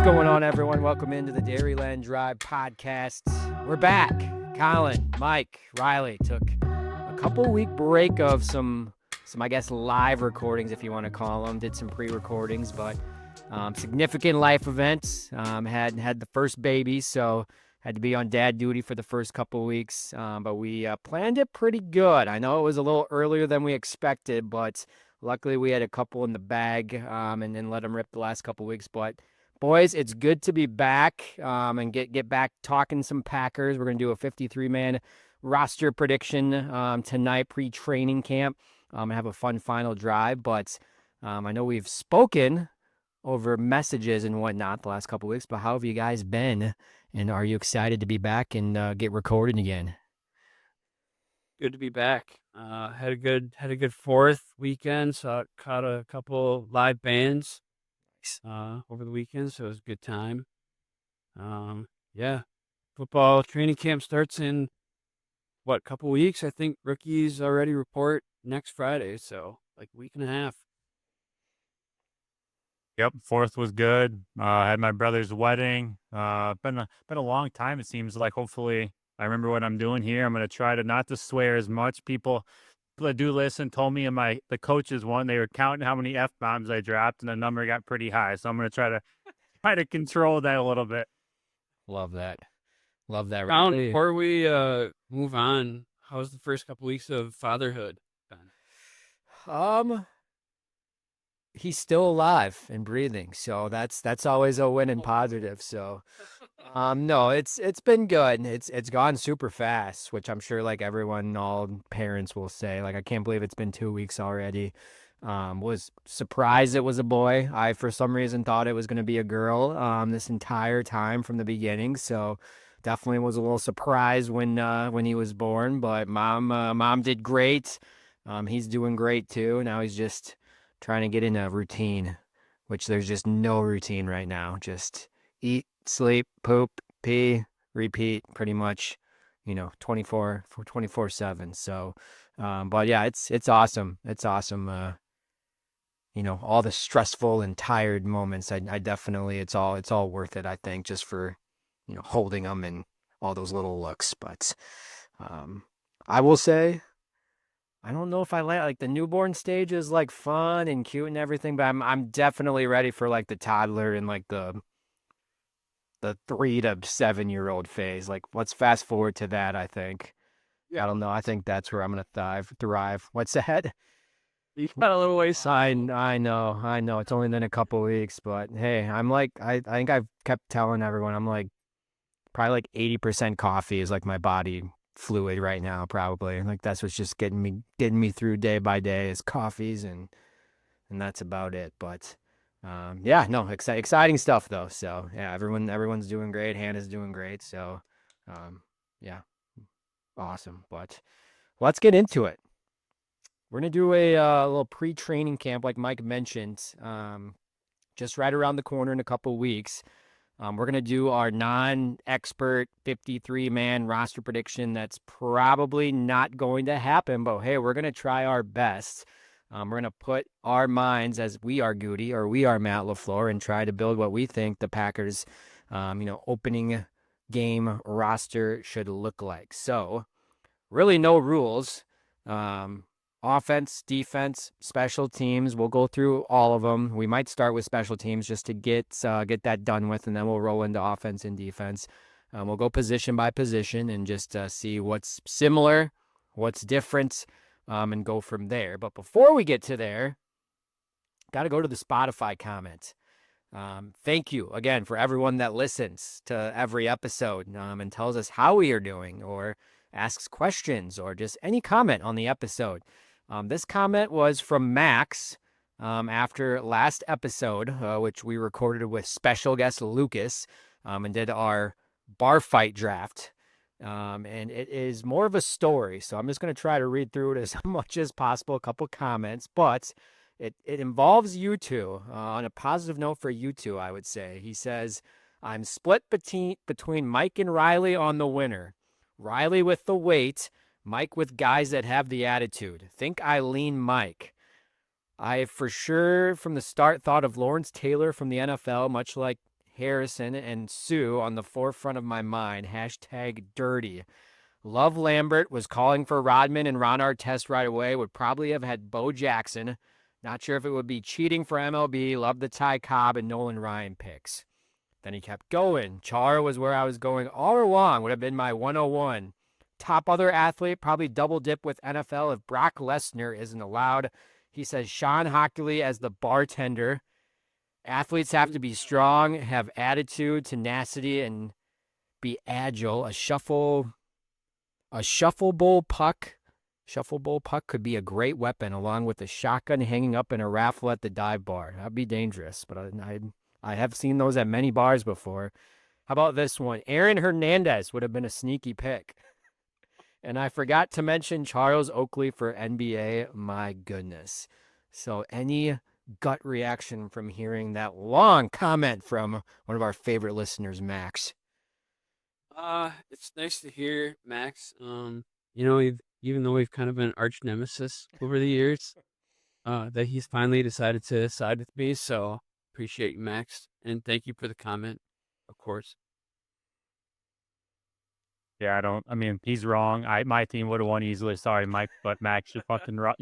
What's going on, everyone? Welcome into the Dairyland Drive podcast. We're back. Collin, Mike, Riley took a couple-week break of some, I guess, live recordings, if you want to call them. Did some pre-recordings, but significant life events. Had the first baby, so had to be on dad duty for the first couple weeks. But we planned it pretty good. I know it was a little earlier than we expected, but luckily we had a couple in the bag and then let them rip the last couple weeks. But boys, it's good to be back and get back talking some Packers. We're going to do a 53-man roster prediction tonight, pre-training camp, and have a fun final drive. But I know we've spoken over messages and whatnot the last couple weeks, but how have you guys been? And are you excited to be back and get recording again? Good to be back. Had a good fourth weekend, so caught a couple live bands over the weekend, so it was a good time. Yeah, football training camp starts in couple weeks? I think rookies already report next Friday, so like a week and a half. Yep, fourth was good. Had my brother's wedding. Been a long time. It seems like. Hopefully, I remember what I'm doing here. I'm gonna try to not to swear as much. People that do listen told me, the coaches one, they were counting how many F-bombs I dropped, and the number got pretty high. So I'm gonna try to control that a little bit. Love that. Colin, before we move on, how was the first couple weeks of fatherhood been? He's still alive and breathing, so that's always a win and positive. So no, it's been good. It's gone super fast, which I'm sure like everyone, all parents will say. Like, I can't believe it's been 2 weeks already. Was surprised it was a boy. I for some reason thought it was going to be a girl this entire time from the beginning. So definitely was a little surprised when he was born. But mom did great. He's doing great too. Now he's just trying to get in a routine, which there's just no routine right now. Just eat, sleep, poop, pee, repeat, pretty much, 24/7. So, but yeah, it's awesome. It's awesome. All the stressful and tired moments. I definitely, it's all worth it. I think just for, holding them and all those little looks. But, I will say, I don't know if I like the newborn stage is like fun and cute and everything, but I'm definitely ready for like the toddler and like the 3 to 7-year-old phase. Like, let's fast forward to that, I think. Yeah. I don't know. I think that's where I'm gonna thrive. What's ahead? You got a little ways. I know. It's only been a couple weeks, but hey, I'm like I think I've kept telling everyone I'm like probably like 80% coffee is like my body fluid right now, probably. Like, that's what's just getting me through day by day is coffees, and that's about it. But yeah, no, exciting stuff though. So yeah, everyone's doing great. Hannah's doing great. So yeah, awesome. But let's get into it. We're gonna do a little pre-training camp, like Mike mentioned, just right around the corner in a couple weeks. We're going to do our non-expert 53-man roster prediction. That's probably not going to happen, but hey, we're going to try our best. We're going to put our minds as we are Goody or we are Matt LaFleur and try to build what we think the Packers, opening game roster should look like. So really no rules. Offense, defense, special teams. We'll go through all of them. We might start with special teams just to get that done with, and then we'll roll into offense and defense. We'll go position by position and just see what's similar, what's different, and go from there. But before we get to there, got to go to the Spotify comment. Thank you again for everyone that listens to every episode and tells us how we are doing or asks questions or just any comment on the episode. This comment was from Max after last episode, which we recorded with special guest Lucas and did our bar fight draft. And it is more of a story, so I'm just going to try to read through it as much as possible, a couple comments, but it involves you two. On a positive note for you two, I would say. He says, I'm split between Mike and Riley on the winner. Riley with the weight, Mike with guys that have the attitude. Think I lean Mike. I for sure from the start thought of Lawrence Taylor from the NFL, much like Harrison, and Sue on the forefront of my mind. Hashtag dirty. Love Lambert, was calling for Rodman and Ron Artest right away. Would probably have had Bo Jackson. Not sure if it would be cheating for MLB. Love the Ty Cobb and Nolan Ryan picks. Then he kept going. Chara was where I was going all along. Would have been my 101. Top other athlete, probably double dip with NFL if Brock Lesnar isn't allowed. He says Sean Hockley as the bartender. Athletes have to be strong, have attitude, tenacity, and be agile. A shuffle bowl puck. Shuffle bowl puck could be a great weapon, along with a shotgun hanging up in a raffle at the dive bar. That'd be dangerous, but I have seen those at many bars before. How about this one? Aaron Hernandez would have been a sneaky pick. And I forgot to mention Charles Oakley for NBA. My goodness. So any gut reaction from hearing that long comment from one of our favorite listeners, Max? It's nice to hear, Max. Even though we've kind of been arch nemesis over the years, that he's finally decided to side with me. So appreciate you, Max, and thank you for the comment, of course. Yeah, I mean, he's wrong. My team would have won easily. Sorry, Mike, but Max, you're fucking wrong.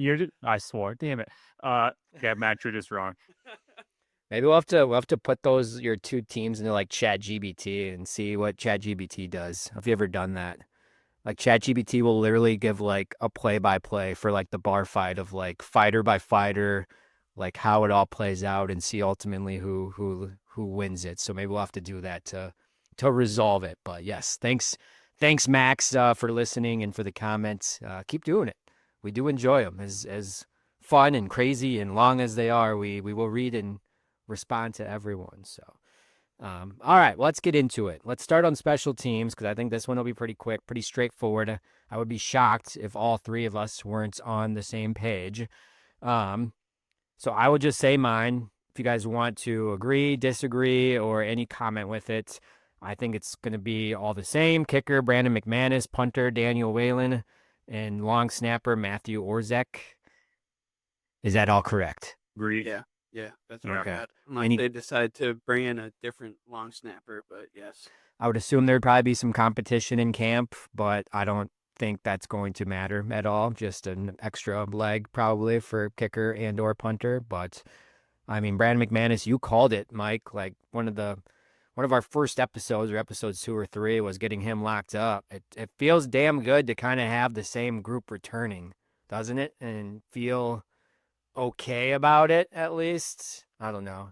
I swore. Damn it. Yeah, Max, you're just wrong. Maybe we'll have to put your two teams into like ChatGPT and see what ChatGPT does. Have you ever done that? Like ChatGPT will literally give like a play-by-play for like the bar fight of like fighter by fighter, like how it all plays out, and see ultimately who wins it. So maybe we'll have to do that to resolve it. But yes, thanks Max for listening and for the comments. Keep doing it. We do enjoy them as fun and crazy and long as they are. We will read and respond to everyone. So, all right, let's get into it. Let's start on special teams because I think this one will be pretty quick, pretty straightforward. I would be shocked if all three of us weren't on the same page. So I will just say mine. If you guys want to agree, disagree, or any comment with it, I think it's going to be all the same. Kicker, Brandon McManus. Punter, Daniel Whalen. And long snapper, Matthew Orzek. Is that all correct? Agree. Yeah, that's what Okay. I got. Unless they decide to bring in a different long snapper, but yes. I would assume there'd probably be some competition in camp, but I don't think that's going to matter at all. Just an extra leg probably for kicker and or punter. But I mean, Brandon McManus, you called it, Mike. Like one of our first episodes, or episodes 2 or 3, was getting him locked up. It feels damn good to kind of have the same group returning, doesn't it? And feel okay about it, at least. I don't know.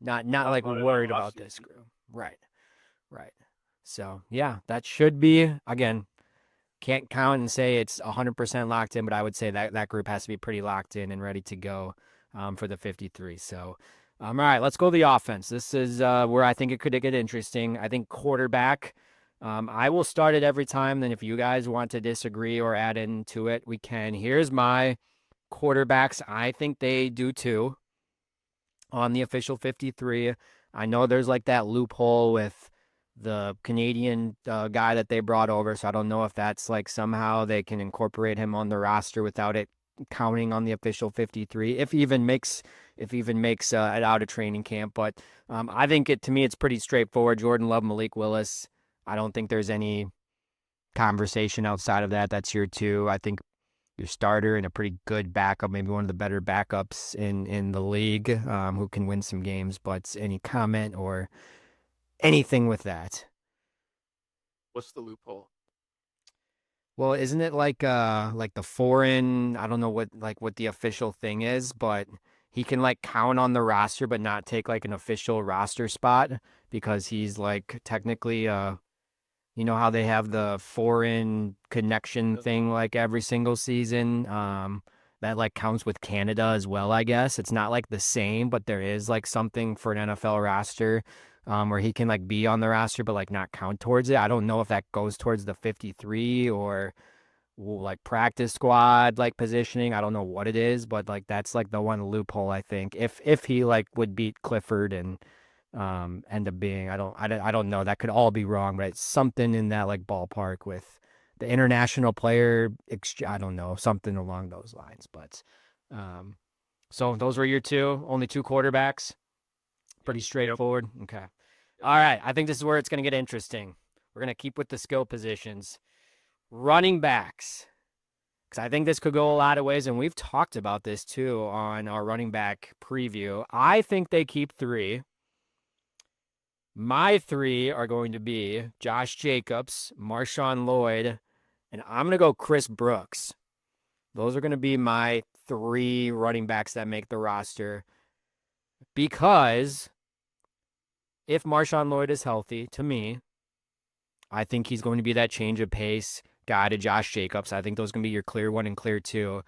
Not like worried about this group. Right. So yeah, that should be, again, can't count and say it's 100% locked in, but I would say that group has to be pretty locked in and ready to go for the 53. So, all right, let's go to the offense. This is where I think it could get interesting. I think quarterback, I will start it every time. Then if you guys want to disagree or add into it, we can. Here's my quarterbacks. I think they do too on the official 53. I know there's like that loophole with the Canadian guy that they brought over, so I don't know if that's like somehow they can incorporate him on the roster without it counting on the official 53, if he even makes it out of training camp. But I think to me it's pretty straightforward. Jordan Love, Malik Willis. I don't think there's any conversation outside of that. That's your two. I think your starter and a pretty good backup, maybe one of the better backups in the league, who can win some games. But any comment or anything with that? What's the loophole? Well, isn't it like the foreign? I don't know what the official thing is, but he can like count on the roster, but not take like an official roster spot because he's like technically you know how they have the foreign connection thing like every single season. That like counts with Canada as well, I guess. It's not like the same, but there is like something for an NFL roster where he can like be on the roster but like not count towards it. I don't know if that goes towards the 53 or like practice squad like positioning. I don't know what it is, but like that's like the one loophole I think. If he like would beat Clifford and end up being, I don't know. That could all be wrong, but it's something in that like ballpark with the international player. I don't know, something along those lines. But so those were your two, only two quarterbacks. Pretty straightforward. Okay. All right, I think this is where it's going to get interesting. We're going to keep with the skill positions. Running backs. Because I think this could go a lot of ways, and we've talked about this too on our running back preview. I think they keep 3. My 3 are going to be Josh Jacobs, Marshawn Lloyd, and I'm going to go Chris Brooks. Those are going to be my 3 running backs that make the roster. Because if Marshawn Lloyd is healthy, to me, I think he's going to be that change of pace guy to Josh Jacobs. I think those are going to be your clear 1 and clear 2.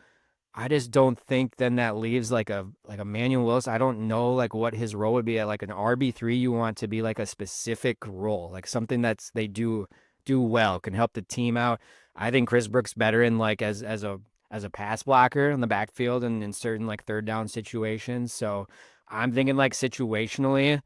I just don't think then that leaves like a Manuel Wilson. I don't know like what his role would be at like an RB3. You want to be like a specific role, like something that's they do well, can help the team out. I think Chris Brooks better in like as a pass blocker in the backfield and in certain like third down situations. So I'm thinking like situationally,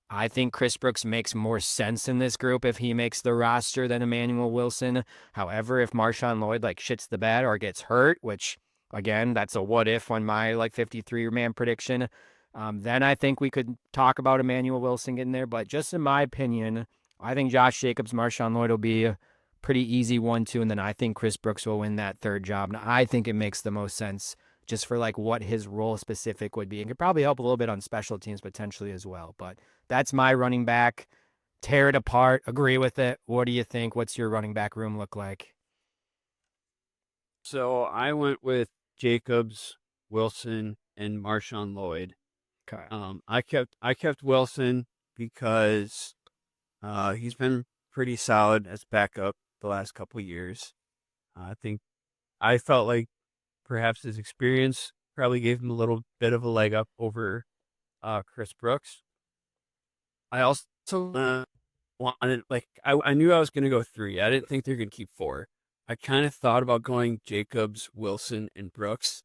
I think Chris Brooks makes more sense in this group if he makes the roster than Emmanuel Wilson. However, if Marshawn Lloyd like shits the bed or gets hurt, which again, that's a what if on my like 53-man prediction, then I think we could talk about Emmanuel Wilson getting there. But just in my opinion, I think Josh Jacobs, Marshawn Lloyd will be a pretty easy 1-2, and then I think Chris Brooks will win that third job. And I think it makes the most sense just for like what his role specific would be. And could probably help a little bit on special teams potentially as well. But that's my running back. Tear it apart. Agree with it. What do you think? What's your running back room look like? So I went with Jacobs, Wilson, and Marshawn Lloyd. Okay. I kept Wilson because he's been pretty solid as backup the last couple years. I felt like perhaps his experience probably gave him a little bit of a leg up over Chris Brooks. I also wanted I knew I was going to go 3. I didn't think they were going to keep 4. I kind of thought about going Jacobs, Wilson, and Brooks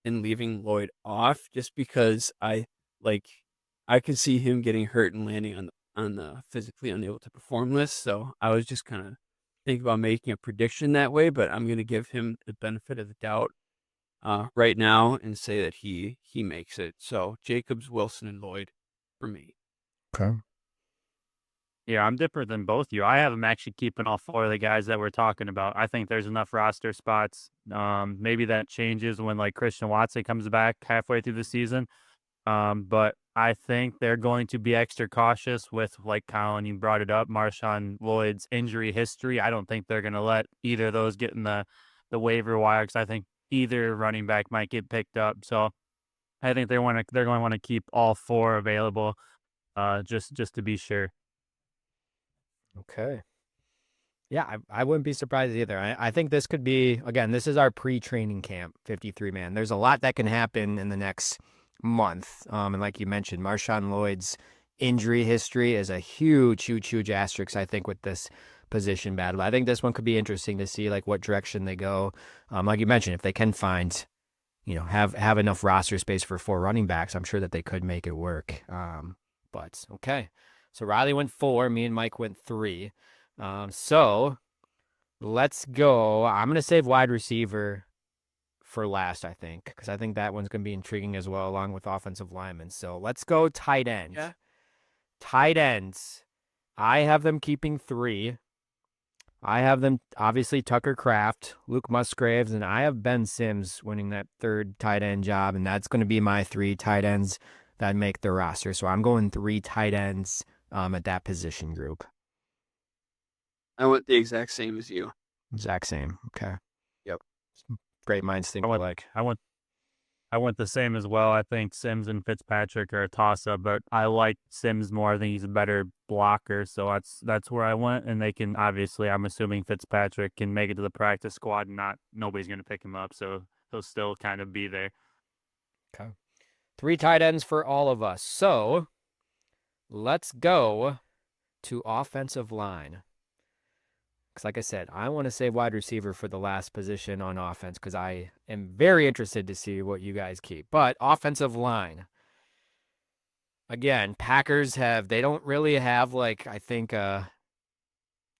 and leaving Lloyd off just because I could see him getting hurt and landing on the physically unable to perform list. So I was just kind of thinking about making a prediction that way, but I'm going to give him the benefit of the doubt right now and say that he makes it. So Jacobs, Wilson, and Lloyd for me. Okay. Yeah, I'm different than both you. I have them actually keeping all 4 of the guys that we're talking about. I think there's enough roster spots. Maybe that changes when like Christian Watson comes back halfway through the season. But I think they're going to be extra cautious with, like Collin, you brought it up, Marshawn Lloyd's injury history. I don't think they're going to let either of those get in the waiver wire because I think either running back might get picked up. So I think they're going to want to keep all 4 available, just to be sure. Okay. Yeah, I wouldn't be surprised either. I think this could be, again, this is our pre-training camp, 53-man. There's a lot that can happen in the next month. And like you mentioned, Marshawn Lloyd's injury history is a huge asterisk, I think, with this position battle. I think this one could be interesting to see like what direction they go. Like you mentioned, if they can find, have enough roster space for 4 running backs, I'm sure that they could make it work. But okay. So Riley went 4, me and Mike went 3. So let's go. I'm going to save wide receiver for last, I think, because I think that one's going to be intriguing as well, along with offensive linemen. So let's go tight end. Yeah. Tight ends. I have them keeping 3. I have them, obviously, Tucker Kraft, Luke Musgraves, and I have Ben Sims winning that 3rd tight end job, and that's going to be my 3 tight ends that make the roster. So I'm going 3 tight ends at that position group. I went the exact same as you. Exact same. Okay. Yep. Great minds think alike. I went the same as well. I think Sims and Fitzpatrick are a toss-up, but I like Sims more. I think he's a better blocker, so that's where I went. And they can obviously, I'm assuming Fitzpatrick can make it to the practice squad, and nobody's going to pick him up, so he'll still kind of be there. Okay. 3 tight ends for all of us. So let's go to offensive line. Because like I said, I want to save wide receiver for the last position on offense because I am very interested to see what you guys keep. But offensive line. Again, Packers they don't really have like, I think,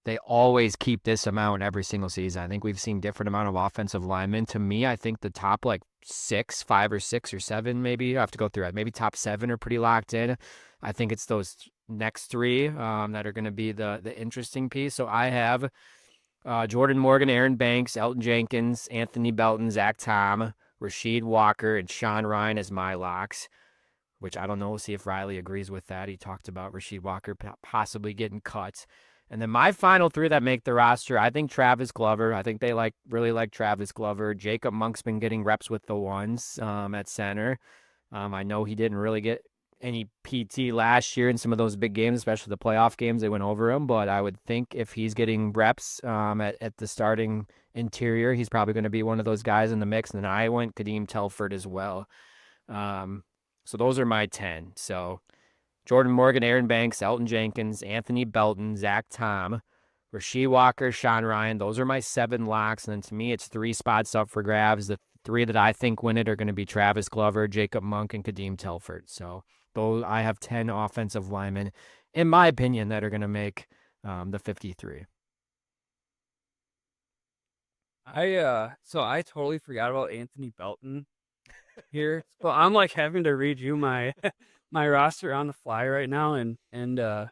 they always keep this amount every single season. I think we've seen different amount of offensive linemen. To me, I think the top like 5 or 6 or 7, maybe I have to go through it. Maybe top 7 are pretty locked in. I think it's those next 3 that are going to be the interesting piece. So I have Jordan Morgan, Aaron Banks, Elton Jenkins, Anthony Belton, Zach Tom, Rasheed Walker, and Sean Ryan as my locks, which I don't know. We'll see if Riley agrees with that. He talked about Rasheed Walker possibly getting cut. And then my final 3 that make the roster, I think Travis Glover. I think they really like Travis Glover. Jacob Monk's been getting reps with the ones at center. I know he didn't really get any PT last year in some of those big games, especially the playoff games. They went over him, but I would think if he's getting reps at the starting interior, he's probably going to be one of those guys in the mix. And then I went Kadeem Telford as well. So those are my 10. So Jordan Morgan, Aaron Banks, Elton Jenkins, Anthony Belton, Zach Tom, Rasheed Walker, Sean Ryan. Those are my 7 locks. And then to me, it's 3 spots up for grabs. The 3 that I think win it are going to be Travis Glover, Jacob Monk, and Kadeem Telford. So those, I have 10 offensive linemen, in my opinion, that are going to make the 53. So I totally forgot about Anthony Belton here. So I'm like having to read you my my roster on the fly right now and kind of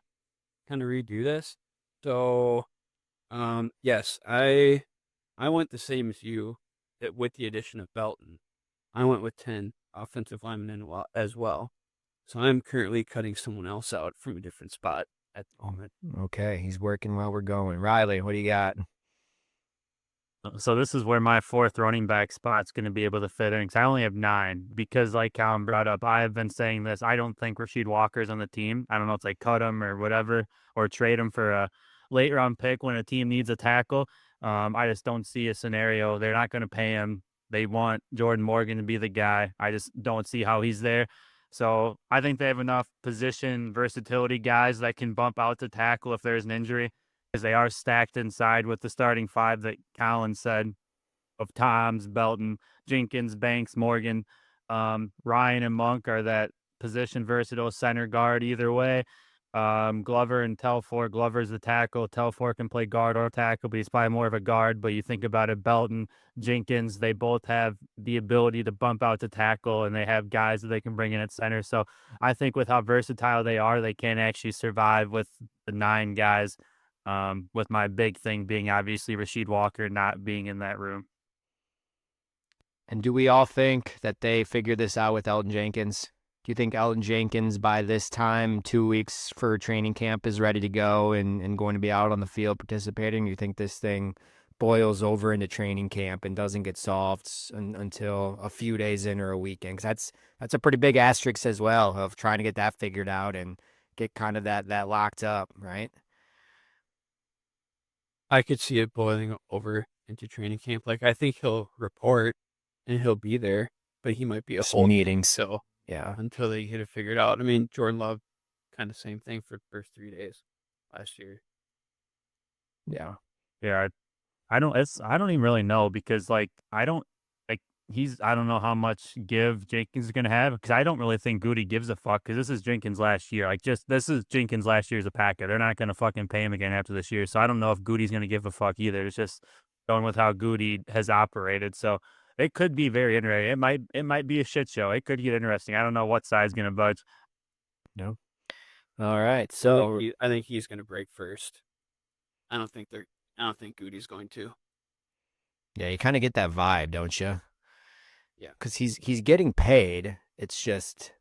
redo this. So yes, I went the same as you with the addition of Belton. I went with 10 offensive linemen as well. So I'm currently cutting someone else out from a different spot at the moment. Okay, he's working while we're going. Riley, what do you got? So this is where my 4th running back spot's going to be able to fit in, because I only have 9. Because like Collin brought up, I have been saying this. I don't think Rasheed Walker's on the team. I don't know if they cut him or whatever, or trade him for a late round pick when a team needs a tackle. I just don't see a scenario. They're not going to pay him. They want Jordan Morgan to be the guy. I just don't see how he's there. So I think they have enough position versatility guys that can bump out to tackle if there's an injury, because they are stacked inside with the starting 5 that Collin said of Toms, Belton, Jenkins, Banks, Morgan. Ryan and Monk are that position versatile center guard either way. Glover and Telford. Glover's the tackle. Telford can play guard or tackle, but he's probably more of a guard. But you think about it, Belton, Jenkins, they both have the ability to bump out to tackle, and they have guys that they can bring in at center. So I think with how versatile they are, they can actually survive with the 9 guys. With my big thing being obviously Rasheed Walker not being in that room. And do we all think that they figured this out with Elton Jenkins? Do you think Elton Jenkins by this time, 2 weeks for training camp, is ready to go and going to be out on the field participating? Or you think this thing boils over into training camp and doesn't get solved until a few days in or a weekend? Because that's a pretty big asterisk as well of trying to get that figured out and get kind of that locked up, right? I could see it boiling over into training camp. Like, I think he'll report and he'll be there, but he might be a whole meeting. So Yeah. until they get it figured out. I mean, Jordan Love, kind of same thing for the first 3 days last year. Yeah. Yeah. I don't even really know, because I don't know how much give Jenkins is going to have, because I don't really think Goody gives a fuck, because this is Jenkins last year. This is Jenkins last year as a Packer. They're not going to fucking pay him again after this year. So I don't know if Goody's going to give a fuck either. It's just going with how Goody has operated. So it could be very interesting. It might be a shit show. It could get interesting. I don't know what side's going to budge. No. All right. So I think he's going to break first. I don't think Goody's going to. Yeah, you kind of get that vibe, don't you? Yeah, because he's getting paid. It's just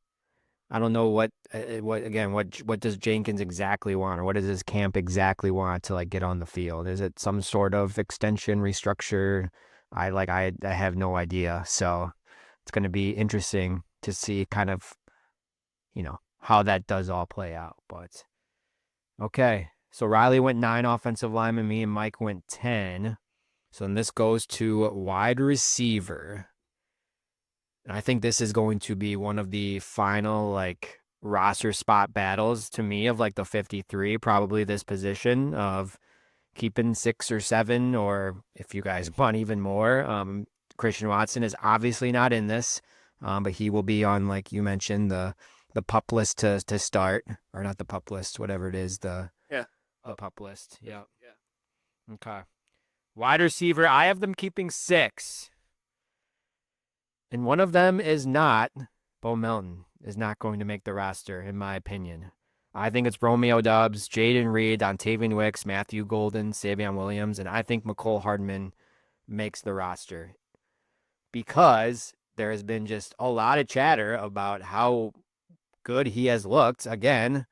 I don't know what does Jenkins exactly want, or what does his camp exactly want to get on the field? Is it some sort of extension restructure? I have no idea. So it's going to be interesting to see kind of how that does all play out. But okay, so Riley went 9 offensive linemen, me and Mike went 10. So then this goes to wide receiver. And I think this is going to be one of the final roster spot battles to me of the 53, probably this position of keeping 6 or 7, or if you guys want even more. Christian Watson is obviously not in this, but he will be on, like you mentioned, the PUP list to start, or not the PUP list, whatever it is, the pup list. Yeah. Okay. Wide receiver, I have them keeping 6. And one of them is not, Bo Melton is not going to make the roster, in my opinion. I think it's Romeo Doubs, Jaden Reed, Dontavian Wicks, Matthew Golden, Savion Williams, and I think McCole Hardman makes the roster because there has been just a lot of chatter about how good he has looked. Again,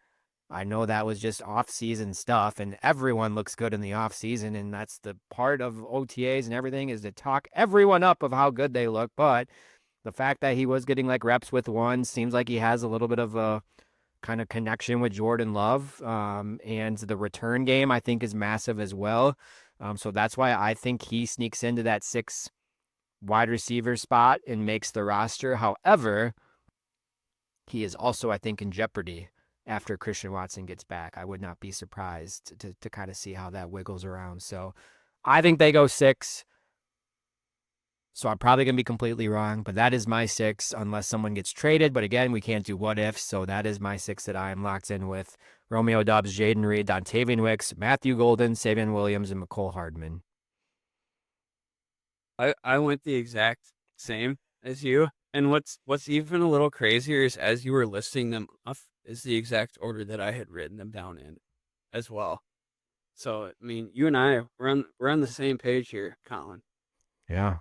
I know that was just off-season stuff, and everyone looks good in the off-season, and that's the part of OTAs and everything is to talk everyone up of how good they look. But the fact that he was getting like reps with one seems like he has a little bit of a kind of connection with Jordan Love, and the return game I think is massive as well. So that's why I think he sneaks into that 6 wide receiver spot and makes the roster. However, he is also, I think, in jeopardy after Christian Watson gets back. I would not be surprised to kind of see how that wiggles around. So I think they go 6. So I'm probably going to be completely wrong, but that is my 6 unless someone gets traded. But again, we can't do what ifs. So that is my 6 that I am locked in with Romeo Doubs, Jaden Reed, Dontavian Wicks, Matthew Golden, Savion Williams, and McCole Hardman. I went the exact same as you. And what's even a little crazier is as you were listing them off is the exact order that I had written them down in as well. So I mean, you and I we're on the same page here, Colin. Yeah.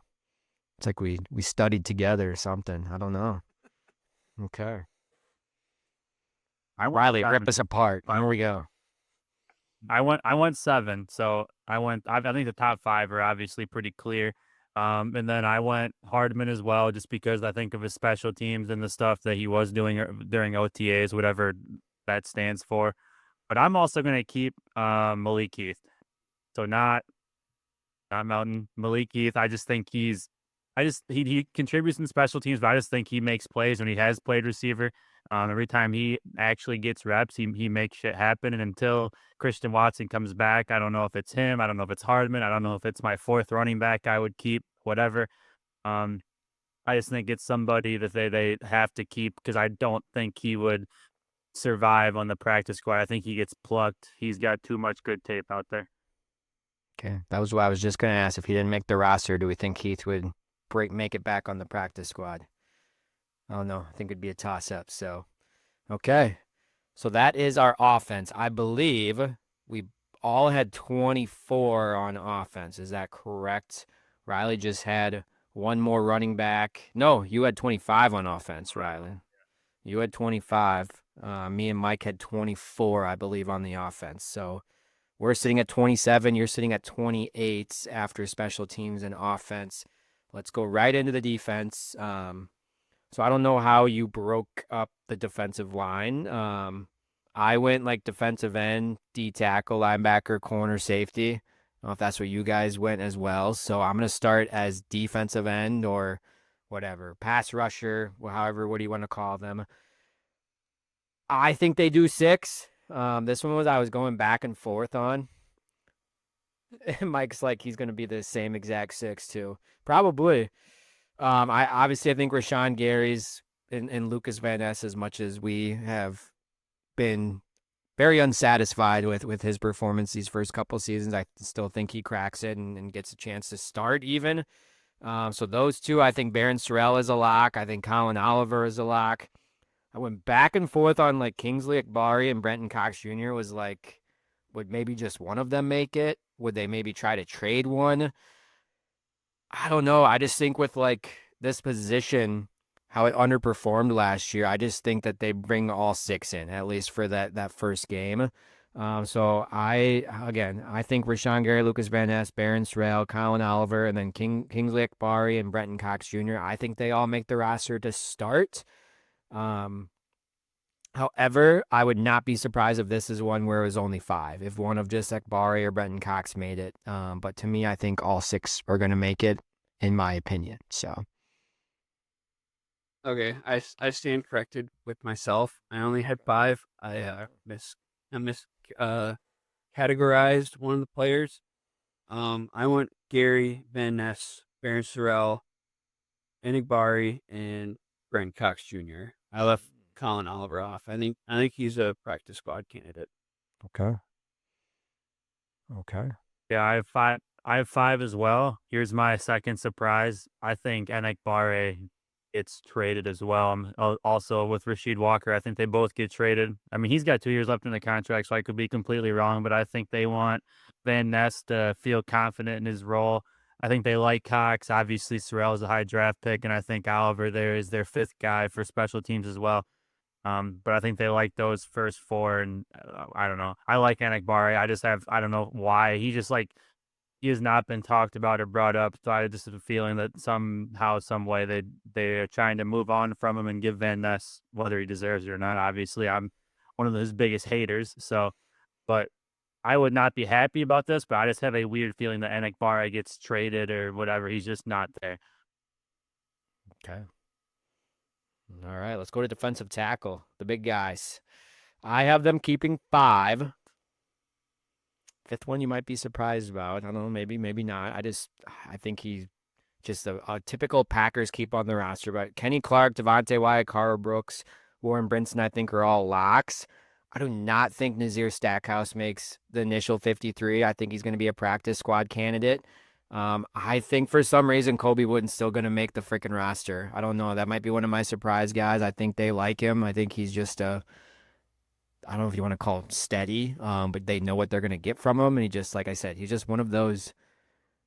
It's like we studied together or something. I don't know. Okay. Riley, rip us apart. Here we go. I went 7. So I think the top 5 are obviously pretty clear. And then I went Hardman as well, just because I think of his special teams and the stuff that he was doing during OTAs, whatever that stands for. But I'm also going to keep Malik Heath. So not Melton, Malik Heath. I just think he contributes in special teams, but I just think he makes plays when he has played receiver. Every time he actually gets reps, he makes shit happen. And until Christian Watson comes back, I don't know if it's him. I don't know if it's Hardman. I don't know if it's my 4th running back I would keep, whatever. I just think it's somebody that they have to keep because I don't think he would survive on the practice squad. I think he gets plucked. He's got too much good tape out there. Okay. That was what I was just going to ask. If he didn't make the roster, do we think Heath would make it back on the practice squad? I don't know. I think it'd be a toss-up. So, okay. So that is our offense. I believe we all had 24 on offense. Is that correct? Riley just had one more running back. No, you had 25 on offense, Riley. You had 25. Me and Mike had 24, I believe, on the offense. So we're sitting at 27. You're sitting at 28 after special teams and offense. Let's go right into the defense. So I don't know how you broke up the defensive line. I went like defensive end, D tackle, linebacker, corner, safety. I don't know if that's what you guys went as well. So I'm going to start as defensive end or whatever, pass rusher, however, what do you want to call them? I think they do 6. This one I was going back and forth on. Mike's like he's going to be the same exact 6 too. Probably. I think Rashawn Gary's and Lucas Van Ness, as much as we have been very unsatisfied with his performance these first couple seasons, I still think he cracks it and gets a chance to start even. So those 2, I think Barron Sorrell is a lock. I think Collin Oliver is a lock. I went back and forth on like Kingsley Akbari and Brenton Cox Jr. was like, would maybe just one of them make it? Would they maybe try to trade one? I don't know. I just think with like this position, how it underperformed last year, I just think that they bring all 6 in, at least for that first game. So I think Rashawn Gary, Lucas Van Ness, Barron Sorrell, Collin Oliver, and then Kingsley Akbari and Brenton Cox Jr. I think they all make the roster to start. However, I would not be surprised if this is one where it was only 5, if one of just Akbari or Brenton Cox made it. But to me, I think all 6 are going to make it, in my opinion. So, Okay, I stand corrected with myself. I only had 5. I categorized one of the players. I went Gary, Van Ness, Barron Sorrell, Enigbari, and Brent Cox Jr. I left Collin Oliver off. I think he's a practice squad candidate. okay. Yeah, I have five. I have five as well. Here's my second surprise. I think Enek Barre gets traded as well. Also with Rasheed Walker. I think they both get traded. I mean, he's got 2 years left in the contract, so I could be completely wrong, but I think they want Van Ness to feel confident in his role. I think they like Cox. Obviously, Sorrell is a high draft pick, and I think Oliver there is their fifth guy for special teams as well. But I think they like those first four, and I don't know. I like Anik Barre. I don't know why. He has not been talked about or brought up. So I just have a feeling that somehow, some way, they are trying to move on from him and give Van Ness whether he deserves it or not. Obviously, I'm one of his biggest haters. So, but I would not be happy about this. But I just have a weird feeling that Anik Barre gets traded or whatever. He's just not there. Okay. All right, let's go to defensive tackle, the big guys. I have them keeping 5. Fifth one you might be surprised about. I don't know, maybe not. I think he's just a typical Packers keep on the roster. But Kenny Clark, Devontae Wyatt, Carl Brooks, Warren Brinson, I think are all locks. I do not think Nazir Stackhouse makes the initial 53. I think he's going to be a practice squad candidate. I think for some reason Kobe Wooden's still going to make the freaking roster. I don't know. That might be one of my surprise guys. I think they like him. I think he's just I don't know if you want to call him steady, but they know what they're going to get from him. And he just, like I said, he's just one of those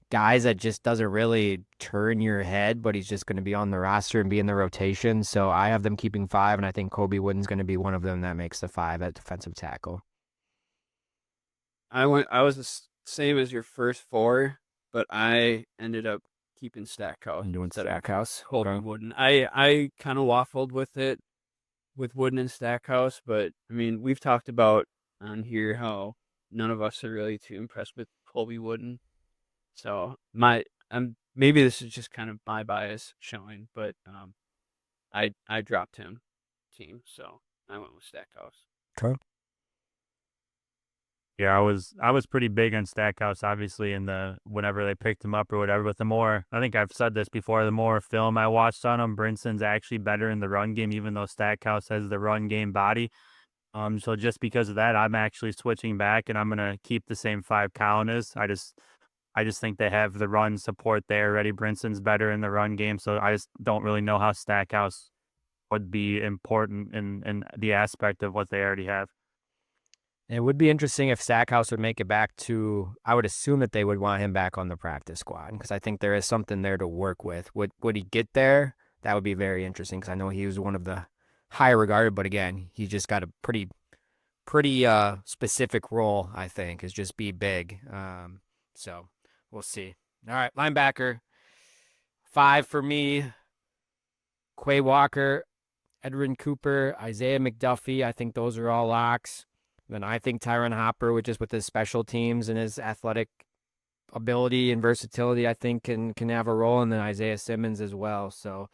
guys that just doesn't really turn your head, but he's just going to be on the roster and be in the rotation. So I have them keeping 5, and I think Kobe Wooden's going to be one of them that makes the 5 at defensive tackle. I was the same as your first 4, but I ended up keeping Stackhouse. I'm doing Stackhouse. Colby Wooden. I kind of waffled with it with Wooden and Stackhouse, but I mean, we've talked about on here how none of us are really too impressed with Colby Wooden. So maybe this is just kind of my bias showing, but I dropped him team, so I went with Stackhouse. Okay. Yeah, I was pretty big on Stackhouse, obviously, in the whenever they picked him up or whatever. But the more I think I've said this before, the more film I watched on him, Brinson's actually better in the run game, even though Stackhouse has the run game body. So just because of that, I'm actually switching back, and I'm gonna keep the same 5 Collin is. I just think they have the run support there already. Brinson's better in the run game, so I just don't really know how Stackhouse would be important in the aspect of what they already have. It would be interesting if Stackhouse would make it back to. I would assume that they would want him back on the practice squad because I think there is something there to work with. Would he get there? That would be very interesting because I know he was one of the higher regarded, but again, he just got a pretty specific role. I think is just be big. So we'll see. All right, linebacker 5 for me. Quay Walker, Edwin Cooper, Isaiah McDuffie. I think those are all locks. Then I think Tyron Hopper, which is with his special teams and his athletic ability and versatility, I think can have a role. And then Isaiah Simmons as well. So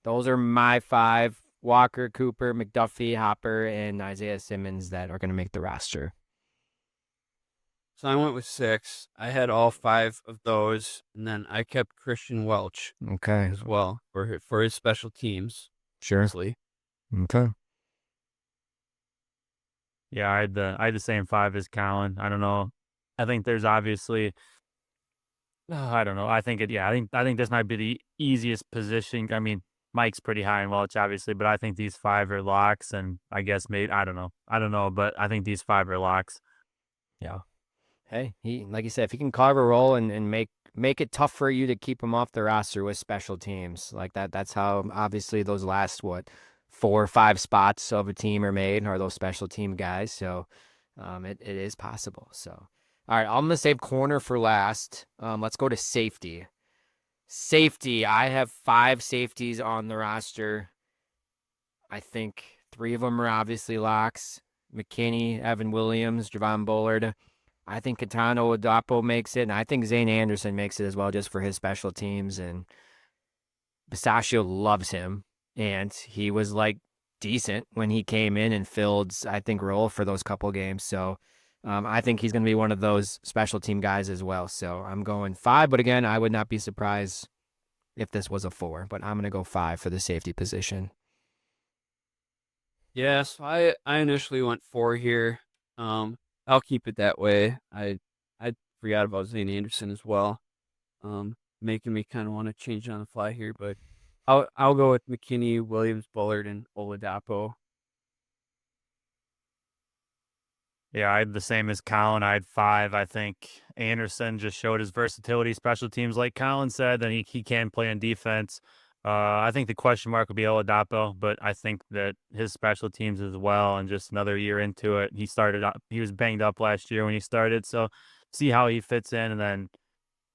those are my 5: Walker, Cooper, McDuffie, Hopper, and Isaiah Simmons that are going to make the roster. So I went with 6. I had all 5 of those, and then I kept Christian Welch Okay. as well for his special teams. Sure. Honestly. Okay. Yeah, I had the same 5 as Collin. I don't know. I think there's obviously I don't know. I think this might be the easiest position. I mean, Mike's pretty high in Welch, obviously, but I think these 5 are locks, and I guess maybe I don't know. I don't know, but I think these 5 are locks. Yeah. Hey, he like you said, if he can carve a role and make it tough for you to keep him off the roster with special teams like that. That's how obviously those last 4 or 5 spots of a team are made are those special team guys. So it is possible. So all right, I'm gonna save corner for last. Let's go to safety. Safety, I have 5 safeties on the roster. I think 3 of them are obviously locks. McKinney, Evan Williams, Javon Bullard. I think Katano Adapo makes it, and I think Zane Anderson makes it as well just for his special teams. And Pistachio loves him, and he was like decent when he came in and filled, I think, role for those couple games. So I think he's going to be one of those special team guys as well. So I'm going 5, but again, I would not be surprised if this was a 4, but I'm going to go 5 for the safety position. Yeah, so I initially went 4 here. I'll keep it that way. I forgot about Zane Anderson as well. Making me kind of want to change on the fly here, but I'll go with McKinney, Williams, Bullard, and Oladapo. Yeah, I had the same as Collin. I had 5. I think Anderson just showed his versatility, special teams, like Collin said, that he can play in defense. I think the question mark would be Oladapo, but I think that his special teams as well, and just another year into it. He was banged up last year when he started, so see how he fits in. And then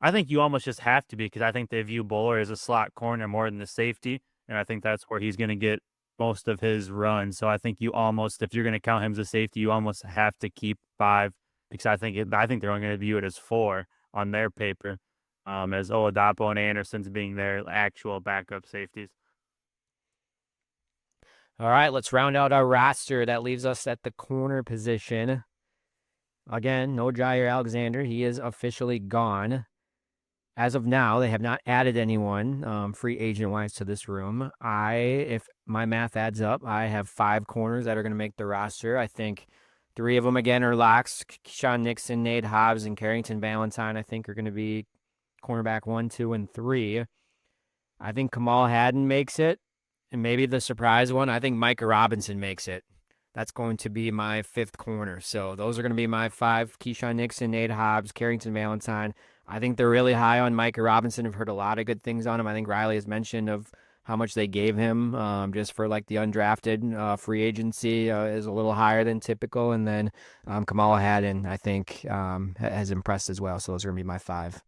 I think you almost just have to be, because I think they view Bowler as a slot corner more than the safety, and I think that's where he's going to get most of his run. So I think you almost, if you're going to count him as a safety, you almost have to keep 5, because I think they're only going to view it as 4 on their paper, as Oladapo and Anderson's being their actual backup safeties. All right, let's round out our roster. That leaves us at the corner position. Again, no Jair Alexander. He is officially gone. As of now, they have not added anyone free agent-wise to this room. If my math adds up, I have 5 corners that are going to make the roster. I think 3 of them, again, are locks. Keyshawn Nixon, Nate Hobbs, and Carrington Valentine, I think, are going to be cornerback 1, 2, and 3. I think Kamal Haddon makes it, and maybe the surprise one, I think Micah Robinson makes it. That's going to be my 5th corner. So those are going to be my 5: Keyshawn Nixon, Nate Hobbs, Carrington Valentine. I think they're really high on Micah Robinson. I've heard a lot of good things on him. I think Riley has mentioned of how much they gave him just for like the undrafted free agency is a little higher than typical. And then Kamala Haddon, I think, has impressed as well. So those are going to be my 5.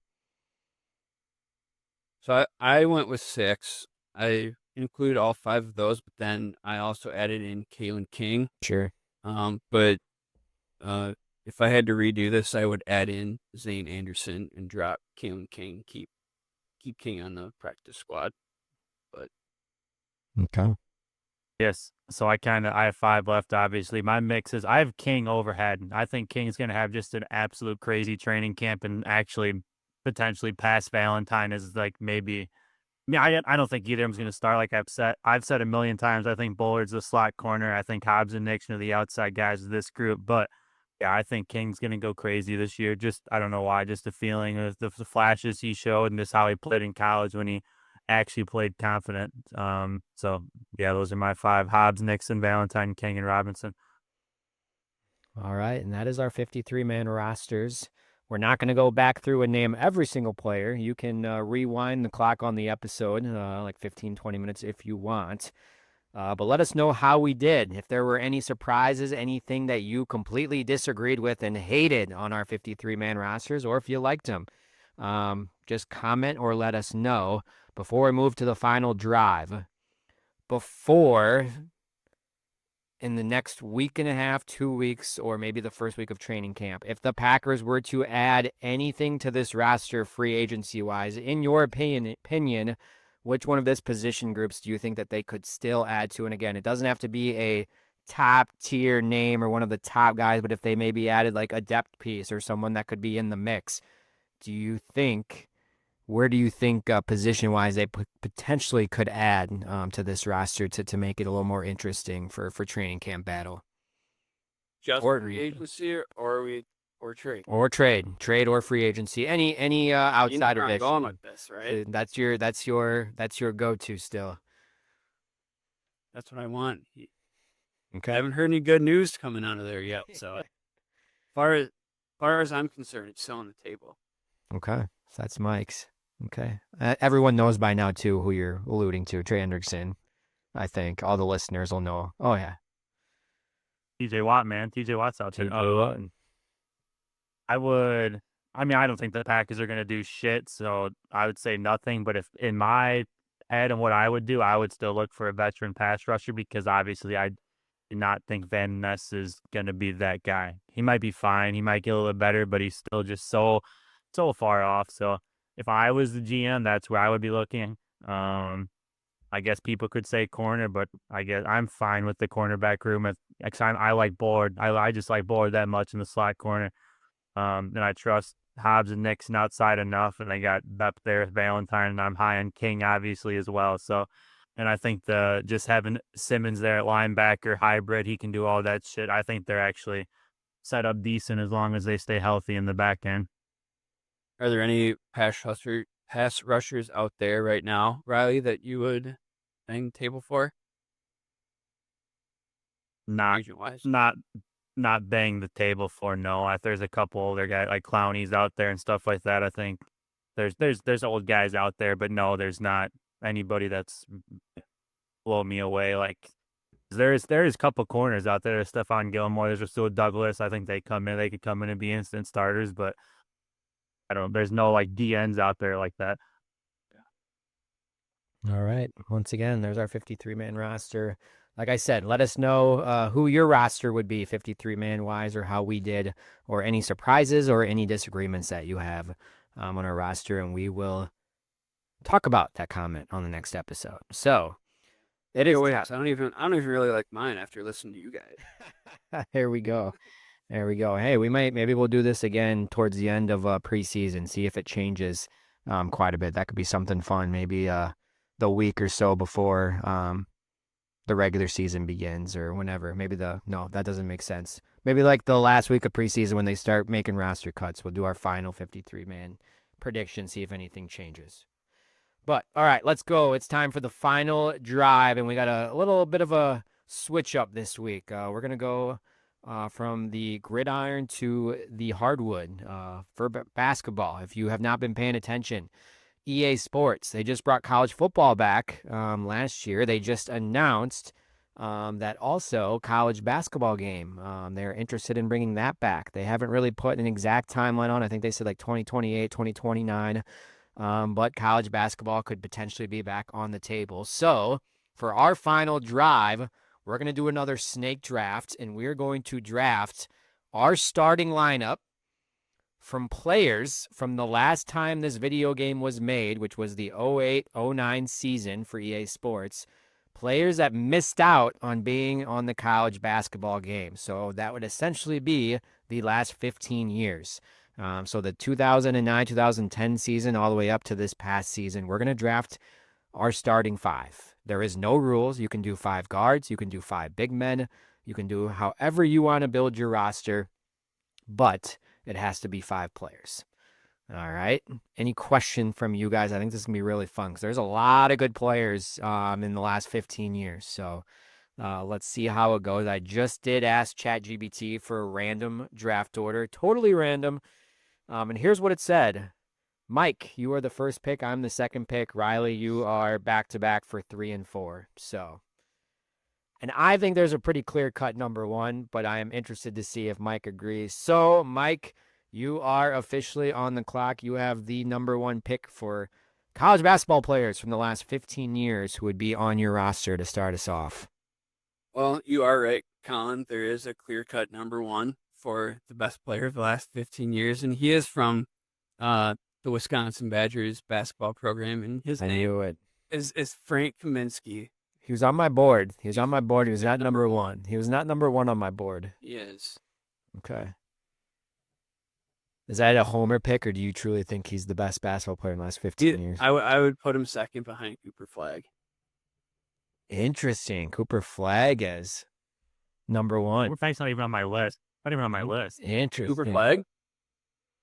So I went with 6. I included all 5 of those, but then I also added in Kalen King. Sure. But if I had to redo this, I would add in Zane Anderson and drop Kalen King, keep King on the practice squad. But Okay. Yes. So I have 5 left, obviously. My mix is, I have King over Haddon. I think King is going to have just an absolute crazy training camp and actually potentially pass Valentine as like maybe. I don't think either of them's going to start. Like I've said a million times, I think Bullard's the slot corner. I think Hobbs and Nixon are the outside guys of this group. But yeah, I think King's going to go crazy this year. Just, I don't know why, just a feeling of the flashes he showed and just how he played in college when he actually played confident. So yeah, those are my 5: Hobbs, Nixon, Valentine, King, and Robinson. All right, and that is our 53-man rosters. We're not going to go back through and name every single player. You can rewind the clock on the episode, like 15, 20 minutes if you want. But let us know how we did. If there were any surprises, anything that you completely disagreed with and hated on our 53-man rosters, or if you liked them. Just comment or let us know before we move to the final drive. Before, in the next week and a half, 2 weeks, or maybe the first week of training camp, if the Packers were to add anything to this roster free agency-wise, in your opinion, which one of this position groups do you think that they could still add to? And again, it doesn't have to be a top-tier name or one of the top guys, but if they maybe added like a depth piece or someone that could be in the mix, where do you think position-wise they potentially could add to this roster to make it a little more interesting for training camp battle? Just free agency or trade? Or trade or free agency. Any outside of this. Going with this, right? That's your go-to still. That's what I want. Okay. I haven't heard any good news coming out of there yet. So, as far as I'm concerned, it's still on the table. Okay, so that's Mike's. Okay, everyone knows by now too who you're alluding to, Trey Hendrickson. I think all the listeners will know. Oh yeah, TJ Watt, man, TJ Watt's out there. I don't think the Packers are going to do shit, so I would say nothing. But if in my head and what I would do, I would still look for a veteran pass rusher, because obviously I do not think Van Ness is going to be that guy. He might be fine. He might get a little bit better, but he's still just so far off. So if I was the GM, that's where I would be looking. I guess people could say corner, but I guess I'm fine with the cornerback room. I like Bullard. I just like Bullard that much in the slot corner. And I trust Hobbs and Nixon outside enough, and they got up there with Valentine, and I'm high on King obviously as well. So, and I think just having Simmons there at linebacker hybrid, he can do all that shit. I think they're actually set up decent as long as they stay healthy in the back end. Are there any pass rushers out there right now, Riley, that you would bang the table for? Not Agent wise. not not bang the table for, no. There's a couple older guys like Clownies out there and stuff like that. I think there's old guys out there, but no, there's not anybody that's blow me away. Like there is a couple corners out there. There's Stephon Gilmore. There's Rasul Douglas. I think they could come in and be instant starters, but I don't. There's no like DNs out there like that. All right. Once again, there's our 53-man roster. Like I said, let us know who your roster would be 53-man wise, or how we did, or any surprises or any disagreements that you have on our roster, and we will talk about that comment on the next episode. So it is. I don't even really like mine after listening to you guys. Here we go. There we go. Hey, maybe we'll do this again towards the end of preseason, see if it changes quite a bit. That could be something fun. Maybe the week or so before the regular season begins, or whenever. No, that doesn't make sense. Maybe like the last week of preseason when they start making roster cuts, we'll do our final 53-man prediction, see if anything changes. But all right, let's go. It's time for the final drive, and we got a little bit of a switch up this week. We're gonna go from the gridiron to the hardwood for basketball. If you have not been paying attention, EA Sports, they just brought college football back last year. They just announced that also college basketball game. They're interested in bringing that back. They haven't really put an exact timeline on. I think they said like 2028, 2029. But college basketball could potentially be back on the table. So for our final drive, we're going to do another snake draft, and we're going to draft our starting lineup from players from the last time this video game was made, which was the 08-09 season for EA Sports. Players that missed out on being on the college basketball game. So that would essentially be the last 15 years. So the 2009-2010 season all the way up to this past season, we're going to draft our starting five. There is no rules. You can do 5 guards. You can do 5 big men. You can do however you want to build your roster, but it has to be 5 players. All right. Any question from you guys? I think this is going to be really fun because there's a lot of good players in the last 15 years. So let's see how it goes. I just did ask ChatGPT for a random draft order, totally random. And here's what it said. Mike, you are the first pick. I'm the second pick. Riley, you are back-to-back for 3 and 4. So, and I think there's a pretty clear-cut number 1, but I am interested to see if Mike agrees. So, Mike, you are officially on the clock. You have the number 1 pick for college basketball players from the last 15 years who would be on your roster to start us off. Well, you are right, Collin. There is a clear-cut number 1 for the best player of the last 15 years, and he is from the Wisconsin Badgers basketball program, and his name is Frank Kaminsky. He was on my board. He was not number 1. He was not number 1 on my board. He is. Okay. Is that a homer pick, or do you truly think he's the best basketball player in the last 15 years? I would put him second behind Cooper Flagg. Interesting. Cooper Flagg as number 1. Cooper Flagg's not even on my list. Not even on my list. Interesting. Cooper Flagg?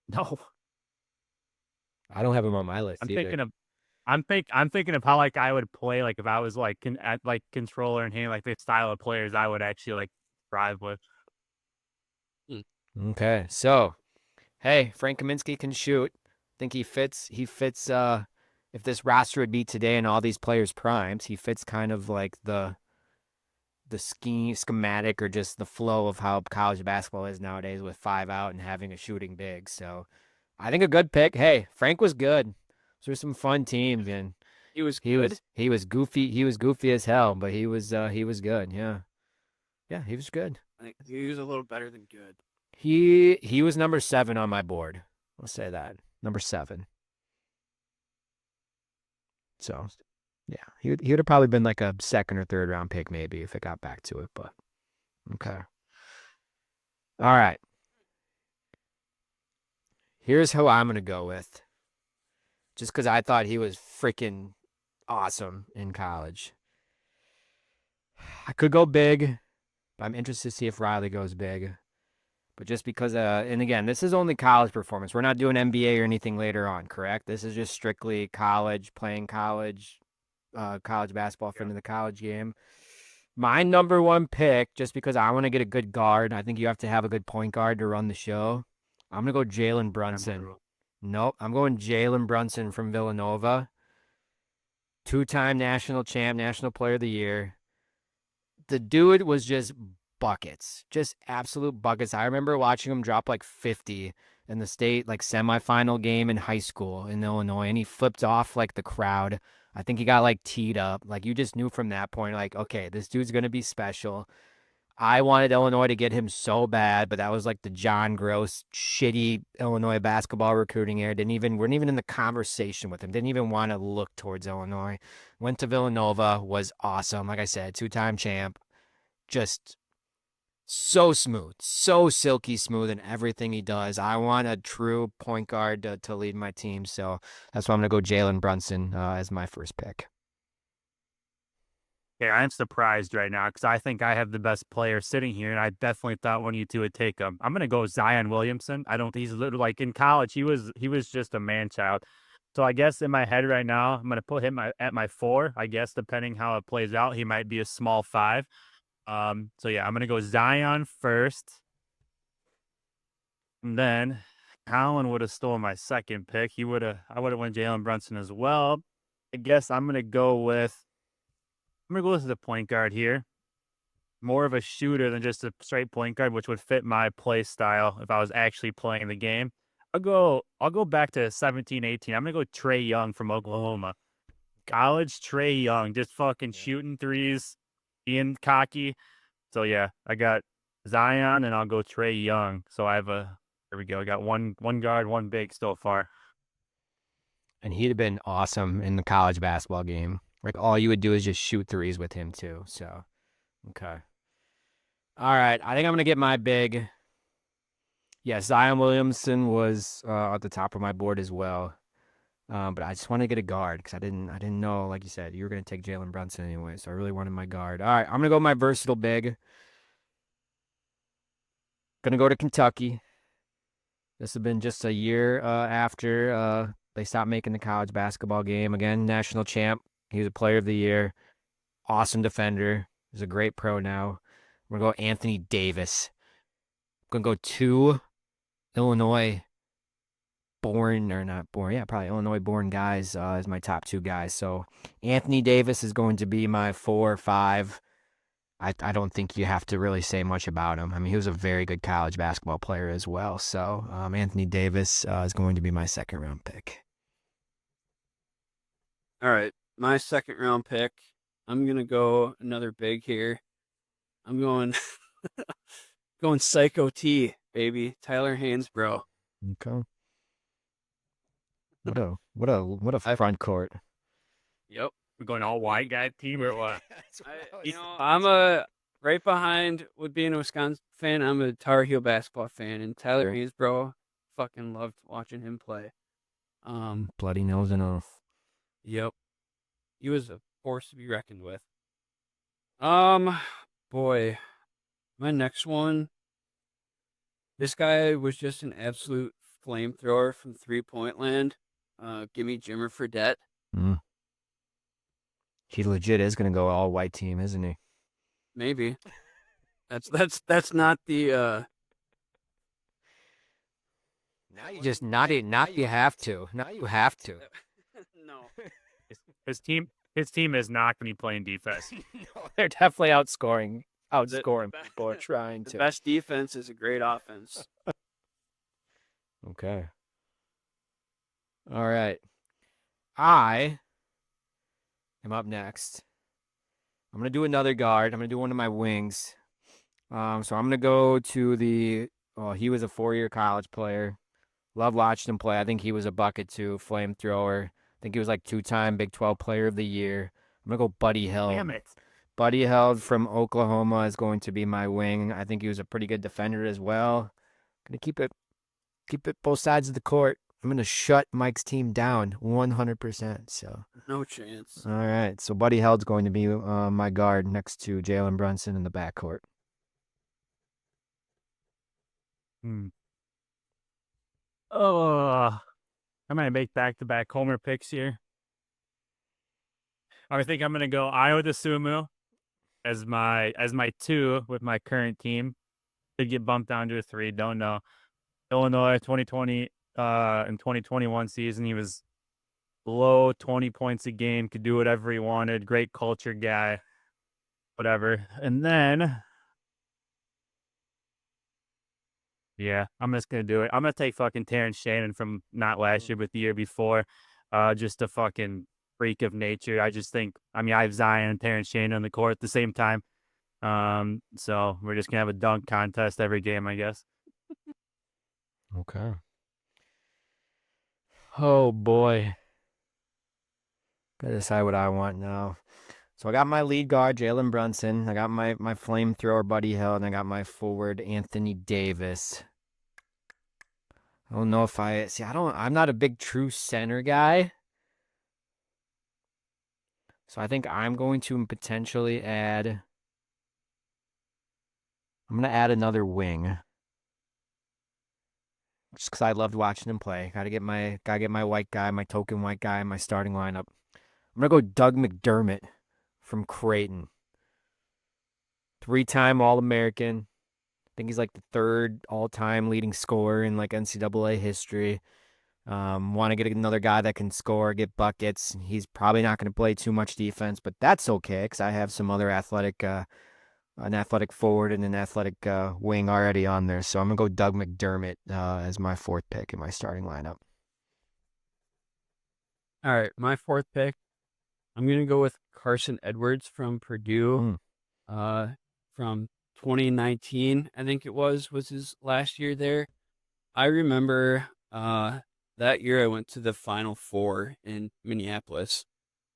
No. I don't have him on my list. I'm thinking of how like I would play like if I was like at like controller and hand like the style of players I would actually like thrive with. Okay, so hey, Frank Kaminsky can shoot. Think he fits. If this roster would be today and all these players' primes, he fits kind of like the schematic or just the flow of how college basketball is nowadays with 5 out and having a shooting big. So I think a good pick. Hey, Frank was good. Those were some fun teams, and he was goofy. He was goofy as hell, but he was good. Yeah, he was good. I think he was a little better than good. He was number 7 on my board. I'll say that, number 7. So, yeah, he would have probably been like a 2nd or 3rd round pick maybe if it got back to it. But okay, all right. Here's who I'm gonna go with, just because I thought he was freaking awesome in college. I could go big, but I'm interested to see if Riley goes big. But just because, and again, this is only college performance. We're not doing NBA or anything later on, correct? This is just strictly college, playing college basketball for the college game. My number one pick, just because I want to get a good guard, I think you have to have a good point guard to run the show. I'm going to go Jalen Brunson. Nope, I'm going Jalen Brunson from Villanova. 2-time national champ, national player of the year. The dude was just buckets, just absolute buckets. I remember watching him drop like 50 in the state like semifinal game in high school in Illinois, and he flipped off like the crowd. I think he got like teed up. Like you just knew from that point, like, okay, this dude's gonna be special. I wanted Illinois to get him so bad, but that was like the John Gross shitty Illinois basketball recruiting era. Weren't even in the conversation with him. Didn't even want to look towards Illinois. Went to Villanova, was awesome. Like I said, 2-time champ. Just so smooth, so silky smooth in everything he does. I want a true point guard to lead my team, so that's why I'm gonna go Jalen Brunson as my first pick. Yeah, I'm surprised right now because I think I have the best player sitting here, and I definitely thought one of you two would take him. I'm gonna go Zion Williamson. I don't. He's literally like in college. He was just a man child. So I guess in my head right now, I'm gonna put him at my 4. I guess depending how it plays out, he might be a small 5. So yeah, I'm gonna go Zion first, and then Collin would have stolen my second pick. I would have went Jalen Brunson as well. I guess I'm gonna go with the point guard here. More of a shooter than just a straight point guard, which would fit my play style if I was actually playing the game. I'll go back to 17, 18. I'm gonna go Trey Young from Oklahoma. College Trey Young, just fucking shooting threes, being cocky. So yeah, I got Zion and I'll go Trey Young. So there we go. I got one guard, one big so far. And he'd have been awesome in the college basketball game. Like all you would do is just shoot threes with him too. So, okay. All right, I think I'm gonna get my big. Yeah, Zion Williamson was at the top of my board as well. But I just want to get a guard because I didn't know, like you said, you were gonna take Jalen Brunson anyway. So I really wanted my guard. All right, I'm gonna go my versatile big. Gonna go to Kentucky. This has been just a year after they stopped making the college basketball game. Again, national champ. He was a player of the year. Awesome defender. He's a great pro now. We're going to go Anthony Davis. I'm going to go 2 Illinois born, or not born, yeah, probably Illinois born guys as my top 2 guys. So Anthony Davis is going to be my 4 or 5. I don't think you have to really say much about him. I mean, he was a very good college basketball player as well. So Anthony Davis is going to be my second round pick. All right, my second round pick. I'm gonna go another big here. I'm going going Psycho T, baby. Tyler Hansbrough. Okay. What a front court. Yep. We're going all white guy team or what? I'm a right behind with being a Wisconsin fan. I'm a Tar Heel basketball fan, and Tyler Hansbrough, fucking loved watching him play. Bloody nose and all. Yep, he was a force to be reckoned with. Boy, my next one. This guy was just an absolute flamethrower from 3-point land. Give me Jimmer Fredette. Mm. He legit is going to go all white team, isn't he? Maybe. That's not the. Now you just not you have to. Now you have to. No. His team is not going to be playing defense. No, they're definitely outscoring people trying The to. best defense is a great offense. Okay. All right. I am up next. I'm going to do another guard. I'm going to do one of my wings. So I'm going to go to he was a 4-year college player. Love watching him play. I think he was a bucket too, flamethrower. I think he was like 2-time Big 12 player of the year. I'm going to go Buddy Hield. Damn it. Buddy Hield from Oklahoma is going to be my wing. I think he was a pretty good defender as well. Going to keep it both sides of the court. I'm going to shut Mike's team down 100%. So No chance. all right. So Buddy Hield's going to be my guard next to Jalen Brunson in the backcourt. Hmm. Oh, I'm gonna make back-to-back homer picks here. I think I'm gonna go Iowa to Sumu as my 2 with my current team. Could get bumped down to a 3, don't know. Illinois 2020 and 2021 season, he was below 20 points a game, could do whatever he wanted, great culture guy, whatever. And then yeah, I'm just gonna do it. I'm gonna take fucking Terrence Shannon from not last year, but the year before. Just a fucking freak of nature. I just think, I mean, I have Zion and Terrence Shannon on the court at the same time. So we're just gonna have a dunk contest every game, I guess. Okay. Oh boy. Gotta decide what I want now. So I got my lead guard, Jalen Brunson. I got my flamethrower, Buddy Hill, and I got my forward, Anthony Davis. I don't know if I'm not a big true center guy. So I think I'm going to potentially I'm going to add another wing. Just because I loved watching him play. Gotta get my white guy, my token white guy in my starting lineup. I'm gonna go Doug McDermott from Creighton. 3-time All-American. I think he's like the 3rd all-time leading scorer in like NCAA history. Want to get another guy that can score, get buckets. He's probably not going to play too much defense, but that's okay because I have some other an athletic forward and an athletic wing already on there. So I'm gonna go Doug McDermott as my 4th pick in my starting lineup. All right, my 4th pick, I'm gonna go with Carson Edwards from Purdue. From 2019, I think it was his last year there. I remember that year I went to the Final Four in Minneapolis,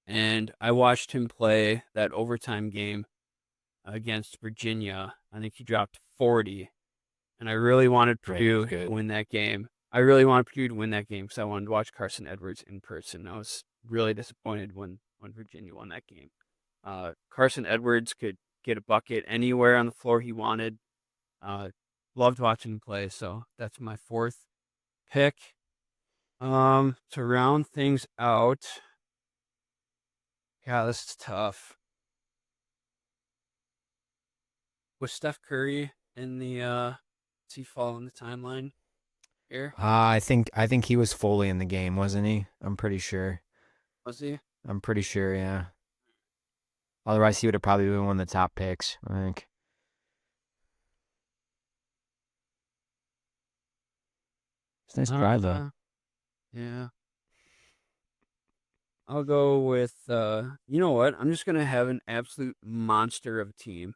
and I watched him play that overtime game against Virginia. I think he dropped 40, and I really wanted Purdue to win that game. I really wanted Purdue to win that game because I wanted to watch Carson Edwards in person. I was really disappointed when Virginia won that game. Carson Edwards could get a bucket anywhere on the floor he wanted. Loved watching him play, so that's my 4th pick. To round things out, yeah, this is tough. Was Steph Curry in the does he fall in the timeline here? I think he was fully in the game, wasn't he? I'm pretty sure. Was he? I'm pretty sure, yeah. Otherwise, he would have probably been one of the top picks, I think. It's a nice drive, though. Yeah. I'll go with, you know what? I'm just going to have an absolute monster of a team.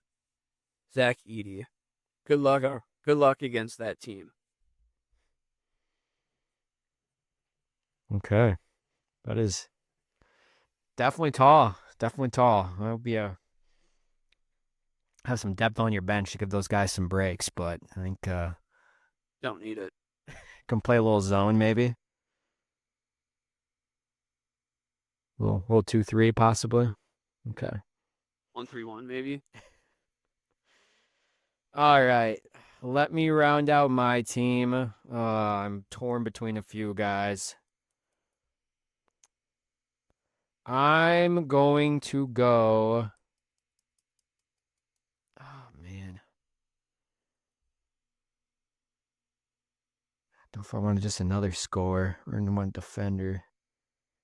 Zach Edey. Good luck. Good luck against that team. Okay. That is definitely tall. Definitely tall. That'll be have some depth on your bench to give those guys some breaks, but I think Don't need it. can play a little zone maybe. Little 2-3 possibly. Okay. 1-3-1 maybe. All right. Let me round out my team. I'm torn between a few guys. I'm going to go. Oh, man. I don't know if I want just another scorer or one defender.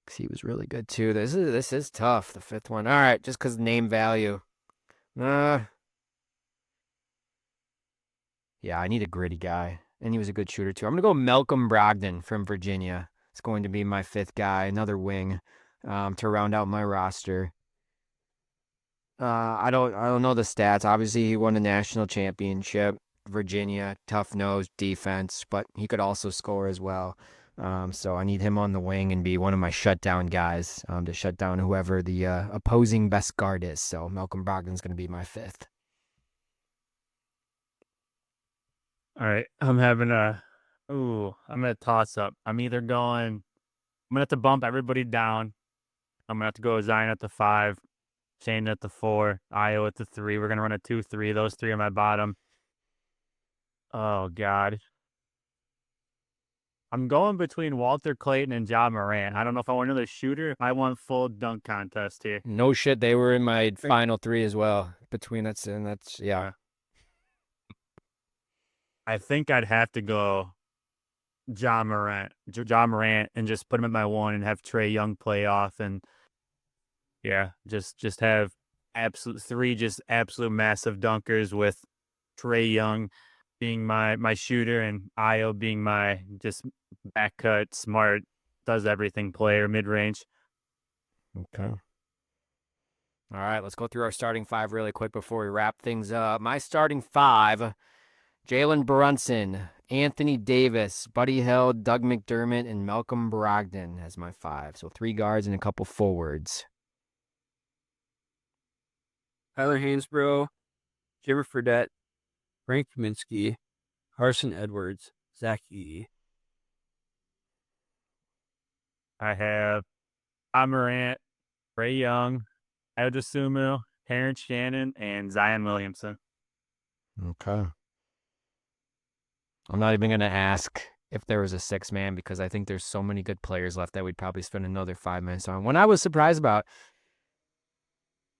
Because he was really good too. This is tough, the 5th one. All right, just because name value. Yeah, I need a gritty guy. And he was a good shooter too. I'm gonna go Malcolm Brogdon from Virginia. It's going to be my 5th guy, another wing, to round out my roster. I don't know the stats. Obviously, he won a national championship. Virginia, tough nosed defense, but he could also score as well. So I need him on the wing and be one of my shutdown guys to shut down whoever the opposing best guard is. So Malcolm Brogdon's going to be my 5th. All right, I'm gonna toss up. I'm gonna have to bump everybody down. I'm gonna have to go Zion at the 5, Shane at the 4, Io at the 3. We're gonna run a 2-3. Those 3 are my bottom. Oh God, I'm going between Walter Clayton and John Morant. I don't know if I want another shooter. I want full dunk contest here. No shit, they were in my final three as well. Between that's and that's yeah. I think I'd have to go John Morant, and just put him at my one and have Trae Young play off, and just have absolute massive dunkers with Trae Young being my shooter and Io being my just back cut, smart, does everything player mid range. Okay. All right, let's go through our starting five really quick before we wrap things up. My starting five: Jalen Brunson, Anthony Davis, Buddy Hield, Doug McDermott, and Malcolm Brogdon as my five. So 3 guards and a couple forwards. Tyler Hansbrough, Jimmer Fredette, Frank Kaminsky, Carson Edwards, Zach Edey. I have Morant, Trae Young, Adesumo, Terrence Shannon, and Zion Williamson. Okay. I'm not even going to ask if there was a 6-man because I think there's so many good players left that we'd probably spend another 5 minutes on. One I was surprised about,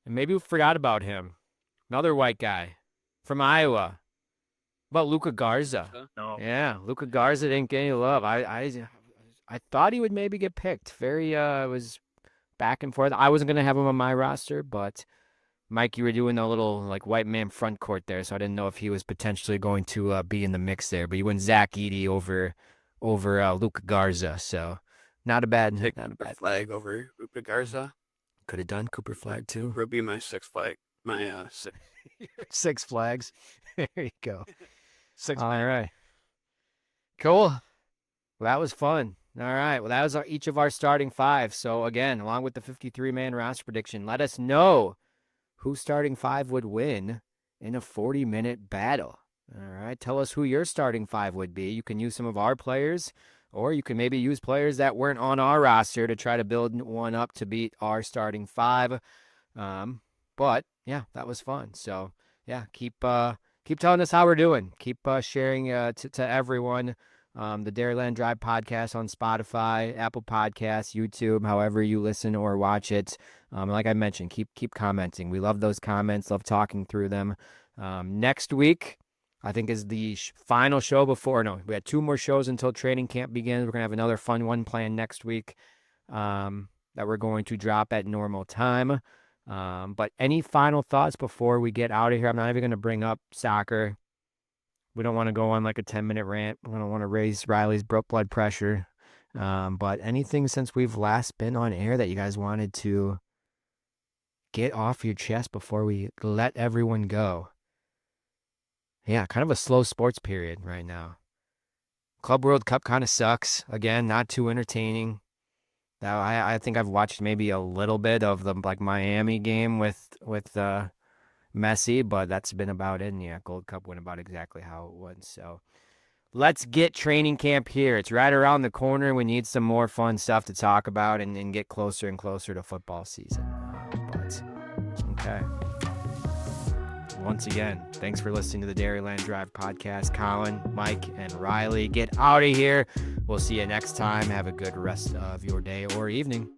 and maybe we forgot about him, another white guy from Iowa, about Luka Garza. No. Yeah, Luka Garza didn't get any love. I thought he would maybe get picked. Very was back and forth. I wasn't going to have him on my roster, but Mike, you were doing a little like white man front court there, so I didn't know if he was potentially going to be in the mix there. But you went Zach Edey over Luka Garza, so not a bad flag over Luka Garza. Could have done Cooper Flag too. Would be my sixth flag. My 6 flags. There you go. 6. All right. Cool. Well, that was fun. All right. Well, that was each of our starting 5. So again, along with the 53-man roster prediction, let us know whose starting 5 would win in a 40-minute battle. All right. Tell us who your starting 5 would be. You can use some of our players, or you can maybe use players that weren't on our roster to try to build one up to beat our starting 5. But yeah, that was fun. So yeah, keep telling us how we're doing. Keep sharing to everyone. The Dairyland Drive podcast on Spotify, Apple Podcasts, YouTube, however you listen or watch it. Like I mentioned, keep commenting. We love those comments. Love talking through them. Next week, I think, is the final show before. No, we had 2 more shows until training camp begins. We're gonna have another fun one planned next week that we're going to drop at normal time. But any final thoughts before we get out of here? I'm not even going to bring up soccer. We don't want to go on like a 10-minute rant. We don't want to raise Riley's blood pressure. But anything since we've last been on air that you guys wanted to get off your chest before we let everyone go? Yeah, kind of a slow sports period right now. Club World Cup kind of sucks. Again, not too entertaining. Now, I think I've watched maybe a little bit of the Miami game with Messi, but that's been about it. And yeah, Gold Cup went about exactly how it went. So let's get training camp here. It's right around the corner. We need some more fun stuff to talk about and get closer and closer to football season. But okay. Once again, thanks for listening to the Dairyland Drive podcast. Collin, Mike, and Riley, get out of here. We'll see you next time. Have a good rest of your day or evening.